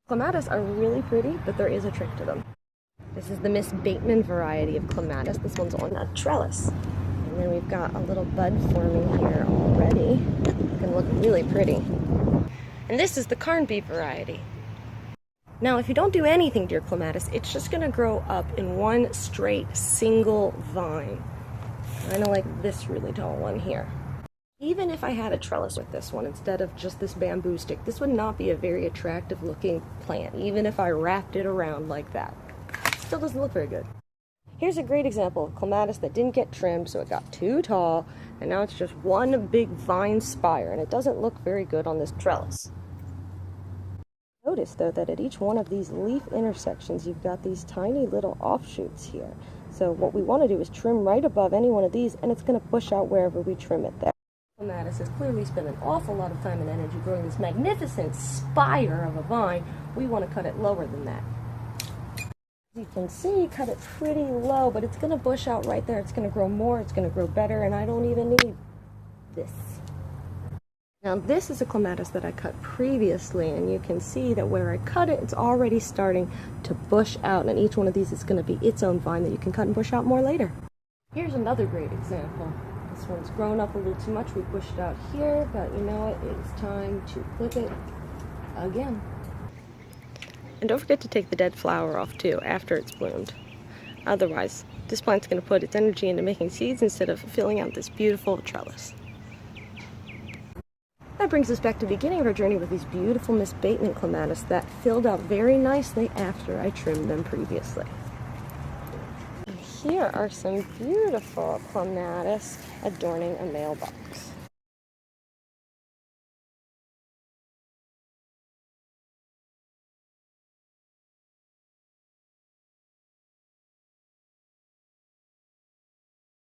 Clematis are really pretty, but there is a trick to them. This is the Miss Bateman variety of clematis. This one's on a trellis. And then we've got a little bud forming here already. It's gonna look really pretty. And this is the Carnby variety. Now, if you don't do anything to your clematis, it's just gonna grow up in one straight single vine. Kind of like this really tall one here. Even if I had a trellis with this one instead of just this bamboo stick, this would not be a very attractive looking plant, even if I wrapped it around like that. Still doesn't look very good. Here's a great example of clematis that didn't get trimmed, so it got too tall, and now it's just one big vine spire, and it doesn't look very good on this trellis. Notice, though, that at each one of these leaf intersections, you've got these tiny little offshoots here. So what we want to do is trim right above any one of these, and it's going to bush out wherever we trim it there. Clematis has clearly spent an awful lot of time and energy growing this magnificent spire of a vine. We want to cut it lower than that. As you can see, cut it pretty low, but it's going to bush out right there. It's going to grow more, it's going to grow better, and I don't even need this. Now this is a clematis that I cut previously, and you can see that where I cut it, it's already starting to bush out, and each one of these is going to be its own vine that you can cut and bush out more later. Here's another great example. This one's grown up a little too much. We pushed it out here, but you know what? It's time to clip it again. And don't forget to take the dead flower off too after it's bloomed. Otherwise, this plant's going to put its energy into making seeds instead of filling out this beautiful trellis. That brings us back to the beginning of our journey with these beautiful Miss Bateman clematis that filled out very nicely after I trimmed them previously. Here are some beautiful clematis adorning a mailbox.